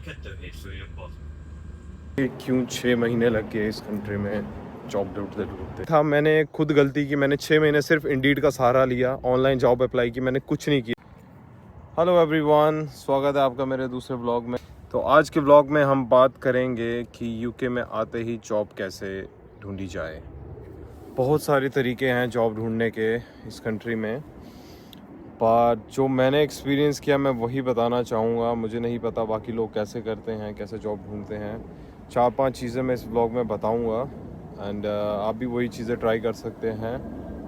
कि क्यों 6 महीने लग गए इस कंट्री में जॉब ढूंढते ढूंढते था। मैंने खुद गलती की, मैंने 6 महीने सिर्फ इंडीड का सहारा लिया, ऑनलाइन जॉब अप्लाई की, मैंने कुछ नहीं किया। हेलो एवरीवन, स्वागत है आपका मेरे दूसरे व्लॉग में। तो आज के व्लॉग में हम बात करेंगे कि यूके में आते ही जॉब कैसे ढूंढी जाए। बहुत सारे तरीके हैं जॉब ढूंढने के इस कंट्री में, पर जो मैंने एक्सपीरियंस किया मैं वही बताना चाहूँगा। मुझे नहीं पता बाकी लोग कैसे करते हैं, कैसे जॉब ढूंढते हैं। 4-5 चीज़ें मैं इस ब्लॉग में बताऊँगा एंड आप भी वही चीज़ें ट्राई कर सकते हैं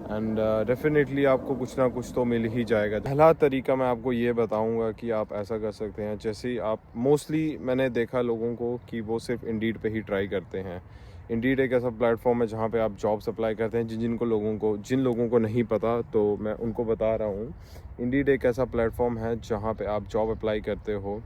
एंड डेफिनेटली आपको कुछ ना कुछ तो मिल ही जाएगा। पहला तरीका मैं आपको ये बताऊँगा कि आप ऐसा कर सकते हैं, जैसे ही आप मोस्टली मैंने देखा लोगों को कि वो सिर्फ इंडीड पे ही ट्राई करते हैं। इंडीड एक ऐसा प्लेटफॉर्म है जहाँ पे आप जॉब्स अप्लाई करते हैं। जिन लोगों को नहीं पता तो मैं उनको बता रहा हूँ। इंडीड एक ऐसा प्लेटफॉर्म है जहाँ पे आप जॉब अप्लाई करते हो,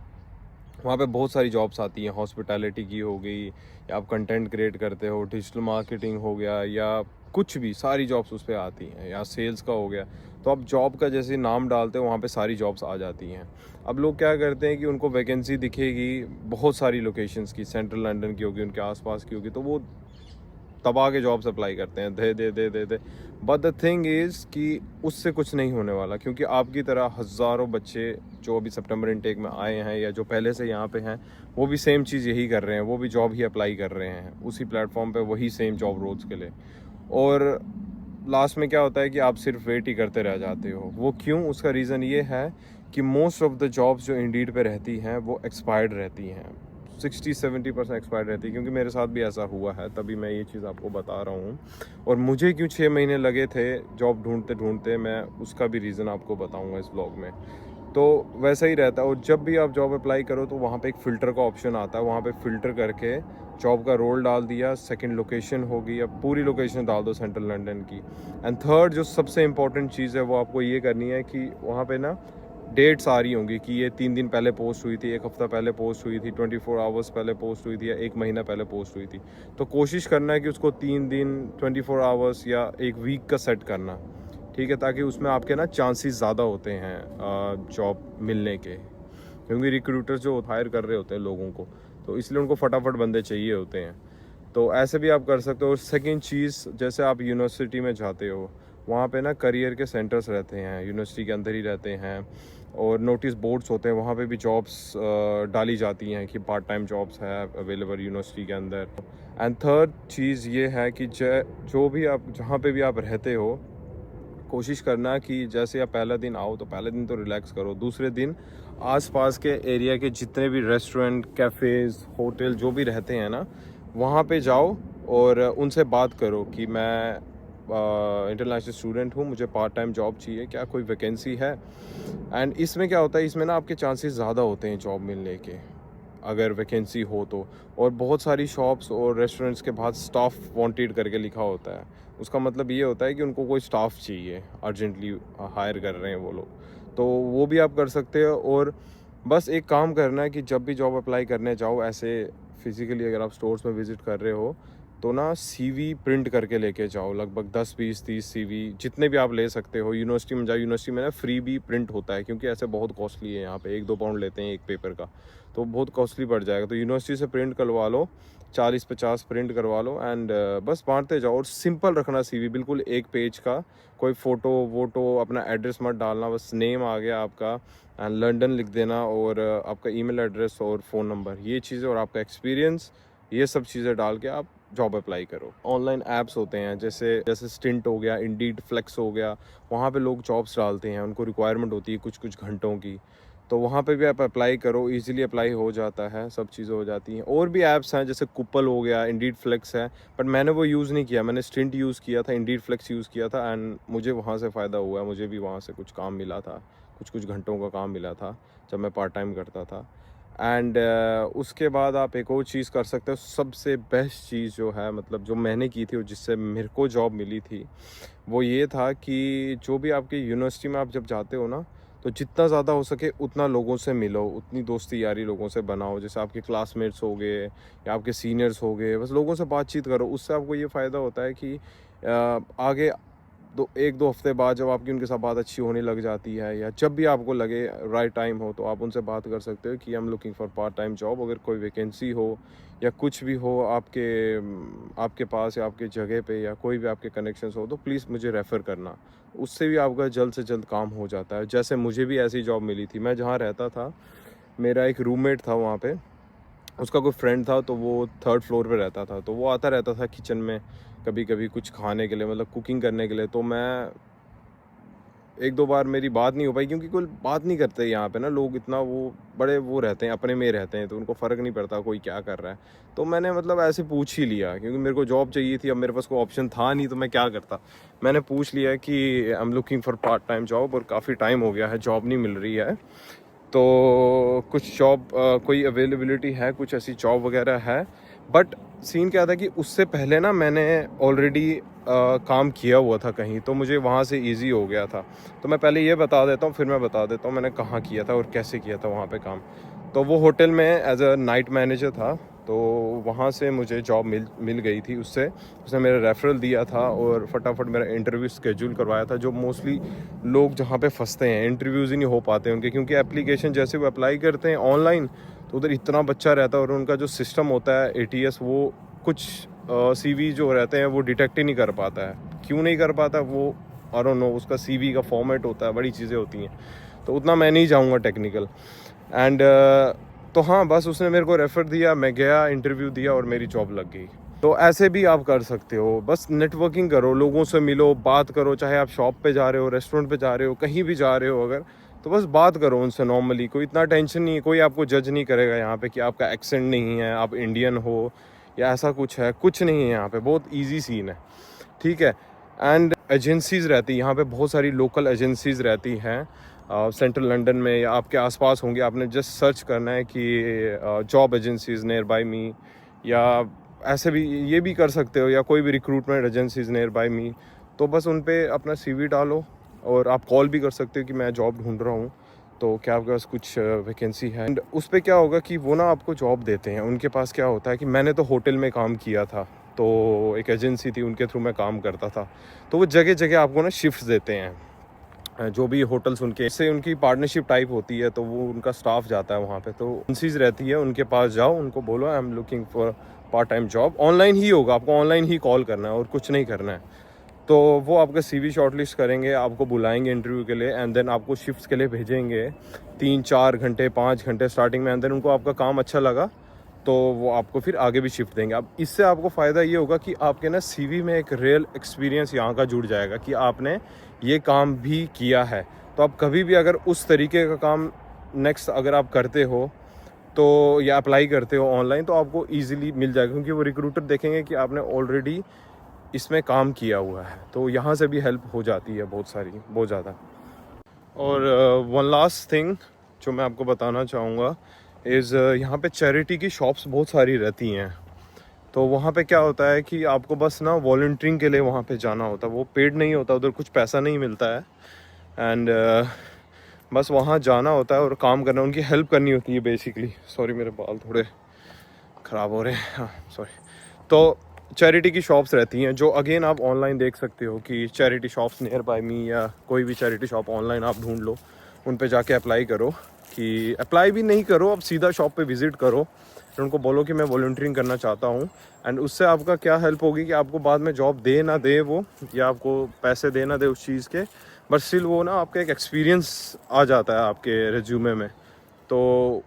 वहाँ पे बहुत सारी जॉब्स आती हैं। हॉस्पिटैलिटी की हो गई, या आप कंटेंट क्रिएट करते हो, डिजिटल मार्केटिंग हो गया, या कुछ भी, सारी जॉब्स उस पर आती हैं, या सेल्स का हो गया। तो आप जॉब का जैसे नाम डालते हो वहाँ पे सारी जॉब्स आ जाती हैं। अब लोग क्या करते हैं कि उनको वैकेंसी दिखेगी बहुत सारी लोकेशंस की, सेंट्रल लंदन की होगी, उनके आसपास की होगी, तो वो तबाह के जॉब्स अप्लाई करते हैं, दे दे दे दे दे। बट द थिंग इज़ कि उससे कुछ नहीं होने वाला, क्योंकि आपकी तरह हज़ारों बच्चे जो अभी सितंबर इनटेक में आए हैं या जो पहले से यहाँ पे हैं, वो भी सेम चीज़ यही कर रहे हैं। वो भी जॉब ही अप्लाई कर रहे हैं उसी प्लेटफॉर्म पे, वही सेम जॉब रोल्स के लिए। और लास्ट में क्या होता है कि आप सिर्फ वेट ही करते रह जाते हो। वो क्यों? उसका रीज़न ये है कि मोस्ट ऑफ द जॉब्स जो इंडीड पे रहती हैं वो एक्सपायर्ड रहती हैं। 60-70% एक्सपायर्ड रहती है, क्योंकि मेरे साथ भी ऐसा हुआ है, तभी मैं ये चीज़ आपको बता रहा हूँ। और मुझे क्यों 6 महीने लगे थे जॉब ढूंढते ढूंढते, मैं उसका भी रीज़न आपको बताऊँगा इस ब्लॉग में। तो वैसा ही रहता है। और जब भी आप जॉब अप्लाई करो तो वहाँ पे एक फ़िल्टर का ऑप्शन आता है, वहाँ पे फ़िल्टर करके जॉब का रोल डाल दिया, सेकंड लोकेशन होगी, या पूरी लोकेशन डाल दो सेंट्रल लंदन की। एंड थर्ड जो सबसे इम्पोर्टेंट चीज़ है वो आपको ये करनी है कि वहाँ पे ना डेट्स आ रही होंगी कि ये 3 दिन पहले पोस्ट हुई थी, 1 हफ़्ता पहले पोस्ट हुई थी, 24 आवर्स पहले पोस्ट हुई थी, या 1 महीना पहले पोस्ट हुई थी। तो कोशिश करना है कि उसको 3 दिन, 24 आवर्स या 1 वीक का सेट करना, ठीक है, ताकि उसमें आपके ना चांसेस ज़्यादा होते हैं जॉब मिलने के, क्योंकि रिक्रूटर्स जो हायर कर रहे होते हैं लोगों को, तो इसलिए उनको फटाफट बंदे चाहिए होते हैं। तो ऐसे भी आप कर सकते हो। और सेकेंड चीज़, जैसे आप यूनिवर्सिटी में जाते हो, वहाँ पे ना करियर के सेंटर्स रहते हैं, यूनिवर्सिटी के अंदर ही रहते हैं, और नोटिस बोर्ड्स होते हैं, वहाँ पे भी जॉब्स डाली जाती हैं कि पार्ट टाइम जॉब्स है अवेलेबल यूनिवर्सिटी के अंदर। एंड थर्ड चीज़ ये है कि जो भी आप, जहाँ पे भी आप रहते हो, कोशिश करना कि जैसे आप पहला दिन आओ तो पहले दिन तो रिलैक्स करो, दूसरे दिन आसपास के एरिया के जितने भी रेस्टोरेंट, कैफ़ेज़, होटल जो भी रहते हैं ना, वहाँ पे जाओ और उनसे बात करो कि मैं इंटरनेशनल स्टूडेंट हूँ, मुझे पार्ट टाइम जॉब चाहिए, क्या कोई वैकेंसी है। एंड इसमें क्या होता है, इसमें ना आपके चांसेस ज़्यादा होते हैं जॉब मिलने के, अगर वैकेंसी हो तो। और बहुत सारी शॉप्स और रेस्टोरेंट्स के बाहर स्टाफ वांटेड करके लिखा होता है। उसका मतलब ये होता है कि उनको कोई स्टाफ चाहिए, अर्जेंटली हायर कर रहे हैं वो लोग। तो वो भी आप कर सकते हो। और बस एक काम करना है कि जब भी जॉब अप्लाई करने जाओ, ऐसे फिज़िकली अगर आप स्टोर्स में विज़िट कर रहे हो, तो ना सीवी प्रिंट करके लेके जाओ, लगभग 10, 20, 30 सीवी जितने भी आप ले सकते हो। यूनिवर्सिटी में जाओ, यूनिवर्सिटी में ना फ्री भी प्रिंट होता है, क्योंकि ऐसे बहुत कॉस्टली है यहाँ पे, 1-2 पाउंड लेते हैं एक पेपर का, तो बहुत कॉस्टली पड़ जाएगा। तो यूनिवर्सिटी से प्रिंट करवा लो, 40-50 प्रिंट करवा लो, एंड बस बांटते जाओ। और सिंपल रखना सीवी, बिल्कुल एक पेज का, कोई फ़ोटो वोटो, अपना एड्रेस मत डालना, बस नेम आ गया आपका एंड लंदन लिख देना, और आपका ईमेल एड्रेस और फ़ोन नंबर, ये चीज़ें, और आपका एक्सपीरियंस, ये सब चीज़ें डाल के आप जॉब अप्लाई करो। ऑनलाइन ऐप्स होते हैं, जैसे जैसे स्टिंट हो गया, इंडीड फ्लेक्स हो गया, वहाँ पे लोग जॉब्स डालते हैं, उनको रिक्वायरमेंट होती है कुछ कुछ घंटों की, तो वहाँ पे भी आप अप्लाई करो, इजीली अप्लाई हो जाता है, सब चीज़ें हो जाती हैं। और भी ऐप्स हैं, जैसे कुपल हो गया, इंडीड फ्लेक्स है, बट मैंने वो यूज़ नहीं किया, मैंने स्टिंट यूज़ किया था, इंडीड फ्लेक्स यूज़ किया था, एंड मुझे वहाँ से फ़ायदा हुआ है। मुझे भी वहाँ से कुछ काम मिला था, कुछ कुछ घंटों का काम मिला था जब मैं पार्ट टाइम करता था। एंड उसके बाद आप एक और चीज़ कर सकते हो, सबसे बेस्ट चीज़ जो है, मतलब जो मैंने की थी और जिससे मेरे को जॉब मिली थी, वो ये था कि जो भी आपकी यूनिवर्सिटी में आप जब जाते हो ना, तो जितना ज़्यादा हो सके उतना लोगों से मिलो, उतनी दोस्ती यारी लोगों से बनाओ। जैसे आपके क्लासमेट्स हो गए या आपके सीनियर्स हो गए, बस लोगों से बातचीत करो। उससे आपको ये फ़ायदा होता है कि आगे एक दो हफ्ते बाद जब आपकी उनके साथ बात अच्छी होने लग जाती है, या जब भी आपको लगे राइट टाइम हो, तो आप उनसे बात कर सकते हो कि आई am looking for part time job. अगर कोई वैकेंसी हो या कुछ भी हो आपके पास या आपके जगह पे, या कोई भी आपके कनेक्शंस हो, तो प्लीज़ मुझे रेफ़र करना। उससे भी आपका जल्द से जल्द काम हो जाता है। जैसे मुझे भी ऐसी जॉब मिली थी। मैं जहाँ रहता था, मेरा एक रूममेट था वहाँ पे, उसका कोई फ्रेंड था, तो वो 3rd फ्लोर पे रहता था। तो वो आता रहता था किचन में कभी कभी कुछ खाने के लिए, मतलब कुकिंग करने के लिए। तो मैं एक दो बार मेरी बात नहीं हो पाई, क्योंकि कोई बात नहीं करते यहाँ पे ना लोग, इतना वो बड़े वो रहते हैं, अपने में रहते हैं, तो उनको फ़र्क नहीं पड़ता कोई क्या कर रहा है। तो मैंने मतलब ऐसे पूछ ही लिया, क्योंकि मेरे को जॉब चाहिए थी। अब मेरे पास कोई ऑप्शन था नहीं, तो मैं क्या करता। मैंने पूछ लिया कि आई am looking for part time job, और काफ़ी टाइम हो गया है जॉब नहीं मिल रही है, तो कुछ जॉब कोई अवेलेबिलिटी है, कुछ ऐसी जॉब वगैरह है। बट सीन क्या था कि उससे पहले ना मैंने ऑलरेडी काम किया हुआ था कहीं, तो मुझे वहाँ से इजी हो गया था। तो मैं पहले ये बता देता हूँ, फिर मैं बता देता हूँ मैंने कहाँ किया था और कैसे किया था वहाँ पे काम। तो वो होटल में एज अ नाइट मैनेजर था, तो वहाँ से मुझे जॉब मिल गई थी। उसने मेरा रेफरल दिया था, और फटाफट मेरा इंटरव्यू स्केड्यूल करवाया था। जो मोस्टली लोग जहाँ पे फंसते हैं, इंटरव्यूज़ ही नहीं हो पाते उनके, क्योंकि एप्लीकेशन जैसे वो अप्लाई करते हैं ऑनलाइन, तो उधर इतना बच्चा रहता है, और उनका जो सिस्टम होता है ATS, वो कुछ CV जो रहते हैं वो डिटेक्ट ही नहीं कर पाता है। क्यों नहीं कर पाता वो आई डोंट नो, उसका CV का फॉर्मेट होता है, बड़ी चीज़ें होती हैं, तो उतना मैं नहीं जाऊँगा टेक्निकल। एंड तो हाँ, बस उसने मेरे को रेफ़र दिया, मैं गया, इंटरव्यू दिया, और मेरी जॉब लग गई। तो ऐसे भी आप कर सकते हो, बस नेटवर्किंग करो, लोगों से मिलो, बात करो। चाहे आप शॉप पे जा रहे हो, रेस्टोरेंट पे जा रहे हो, कहीं भी जा रहे हो अगर, तो बस बात करो उनसे नॉर्मली। कोई इतना टेंशन नहीं है, कोई आपको जज नहीं करेगा यहाँ पे कि आपका एक्सेंट नहीं है, आप इंडियन हो या ऐसा कुछ है। कुछ नहीं है यहाँ पे, बहुत ईजी सीन है, ठीक है। एंड एजेंसीज़ रहती है यहाँ पे, बहुत सारी लोकल एजेंसीज़ रहती हैं सेंट्रल लंदन में, या आपके आसपास होंगे। आपने जस्ट सर्च करना है कि जॉब एजेंसीज़ नियर बाय मी, या ऐसे भी ये भी कर सकते हो, या कोई भी रिक्रूटमेंट एजेंसीज़ नियर बाय मी। तो बस उन पे अपना CV डालो, और आप कॉल भी कर सकते हो कि मैं जॉब ढूंढ रहा हूँ, तो क्या आपके पास कुछ वैकेंसी है। एंड उस पर क्या होगा कि वो ना आपको जॉब देते हैं। उनके पास क्या होता है कि मैंने तो होटल में काम किया था, तो एक एजेंसी थी, उनके थ्रू मैं काम करता था। तो वो जगह जगह आपको ना शिफ्ट्स देते हैं, जो भी होटल्स उनके से उनकी पार्टनरशिप टाइप होती है, तो वो उनका स्टाफ जाता है वहाँ पे। तो एजेंसीज रहती है, उनके पास जाओ, उनको बोलो I am looking for part time job. Online ही होगा, आपको ऑनलाइन ही कॉल करना है और कुछ नहीं करना है। तो वो आपका CV शॉर्टलिस्ट करेंगे, आपको बुलाएंगे इंटरव्यू के लिए, एंड देन आपको शिफ्ट्स के लिए भेजेंगे 3-4 घंटे 5 घंटे स्टार्टिंग में। एंड देन उनको आपका काम अच्छा लगा, तो वो आपको फिर आगे भी शिफ्ट देंगे। अब इससे आपको फ़ायदा ये होगा कि आपके ना CV में एक रियल एक्सपीरियंस यहाँ का जुड़ जाएगा कि आपने ये काम भी किया है। तो आप कभी भी अगर उस तरीके का काम नेक्स्ट अगर आप करते हो, तो या अप्लाई करते हो ऑनलाइन, तो आपको ईजिली मिल जाएगा, क्योंकि वो रिक्रूटर देखेंगे कि आपने ऑलरेडी इसमें काम किया हुआ है। तो यहाँ से भी हेल्प हो जाती है बहुत सारी, बहुत ज़्यादा। और वन लास्ट थिंग जो मैं आपको बताना चाहूँगा इज़ यहाँ पे चैरिटी की शॉप्स बहुत सारी रहती हैं। तो वहाँ पे क्या होता है कि आपको बस ना वॉलंटियरिंग के लिए वहाँ पे जाना होता है। वो पेड नहीं होता, उधर कुछ पैसा नहीं मिलता है। एंड बस वहाँ जाना होता है और काम करना, उनकी हेल्प करनी होती है बेसिकली। सॉरी, मेरे बाल थोड़े ख़राब हो रहे हैं, हाँ सॉरी। तो चैरिटी की शॉप्स रहती हैं, जो अगेन आप ऑनलाइन देख सकते हो कि चैरिटी शॉप्स नियर बाय मी, या कोई भी चैरिटी शॉप ऑनलाइन आप ढूंढ लो, उन पे जाके अप्लाई करो। कि अप्लाई भी नहीं करो, आप सीधा शॉप पे विज़िट करो, फिर उनको बोलो कि मैं वॉलंटियरिंग करना चाहता हूँ। एंड उससे आपका क्या हेल्प होगी कि आपको बाद में जॉब दे ना दे वो, या आपको पैसे दे ना दे उस चीज़ के, बट स्टिल वो ना आपका एक एक्सपीरियंस आ जाता है आपके रिज्यूमे में। तो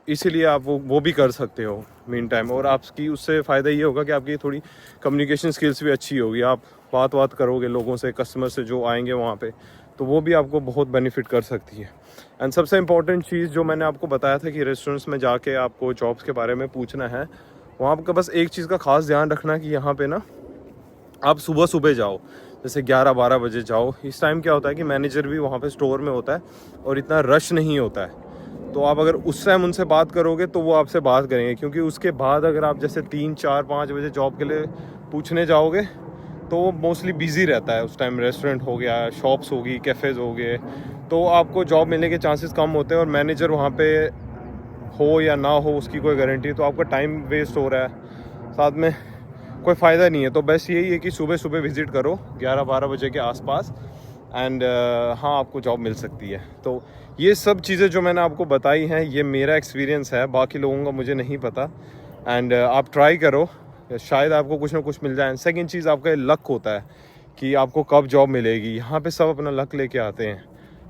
इसीलिए आप वो भी कर सकते हो मीन टाइम। और आपकी उससे फ़ायदा ये होगा कि आपकी थोड़ी कम्युनिकेशन स्किल्स भी अच्छी होगी, आप बात करोगे लोगों से, कस्टमर से जो आएंगे वहाँ पे, तो वो भी आपको बहुत बेनिफिट कर सकती है। एंड सबसे इम्पॉर्टेंट चीज़ जो मैंने आपको बताया था कि रेस्टोरेंट्स में जाके आपको जॉब्स के बारे में पूछना है, वहाँ का बस एक चीज़ का ख़ास ध्यान रखना कि यहाँ पे ना आप सुबह सुबह जाओ, जैसे 11-12 बजे जाओ। इस टाइम क्या होता है कि मैनेजर भी वहाँ पे स्टोर में होता है और इतना रश नहीं होता है। तो आप अगर उस टाइम उनसे बात करोगे तो वो आपसे बात करेंगे, क्योंकि उसके बाद अगर आप जैसे 3-4-5 बजे जॉब के लिए पूछने जाओगे तो वो मोस्टली बिज़ी रहता है उस टाइम। रेस्टोरेंट हो गया, शॉप्स होगी, कैफ़ेज़ हो गए, तो आपको जॉब मिलने के चांसेस कम होते हैं। और मैनेजर वहाँ पे हो या ना हो उसकी कोई गारंटी, तो आपका टाइम वेस्ट हो रहा है। साथ में कोई फ़ायदा नहीं है। तो बस यही है कि सुबह सुबह विज़िट करो 11-12 बजे के आसपास एंड हाँ, आपको जॉब मिल सकती है। तो ये सब चीज़ें जो मैंने आपको बताई हैं, ये मेरा एक्सपीरियंस है, बाकी लोगों का मुझे नहीं पता। एंड आप ट्राई करो, शायद आपको कुछ ना कुछ मिल जाए। सेकंड चीज़, आपका लक होता है कि आपको कब जॉब मिलेगी। यहाँ पे सब अपना लक लेके आते हैं।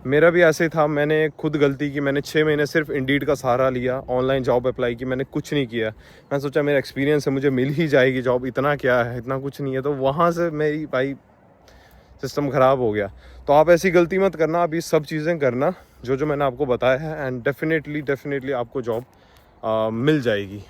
मेरा भी ऐसे ही था, मैंने खुद गलती की, मैंने 6 महीने सिर्फ इंडीड का सहारा लिया, ऑनलाइन जॉब अप्लाई की, मैंने कुछ नहीं किया। मैं सोचा मेरा एक्सपीरियंस है, मुझे मिल ही जाएगी जॉब, इतना क्या है, इतना कुछ नहीं है। तो वहाँ से मेरी भाई सिस्टम ख़राब हो गया। तो आप ऐसी गलती मत करना, आप ये सब चीज़ें करना जो जो मैंने आपको बताया है, एंड डेफिनेटली आपको जॉब मिल जाएगी।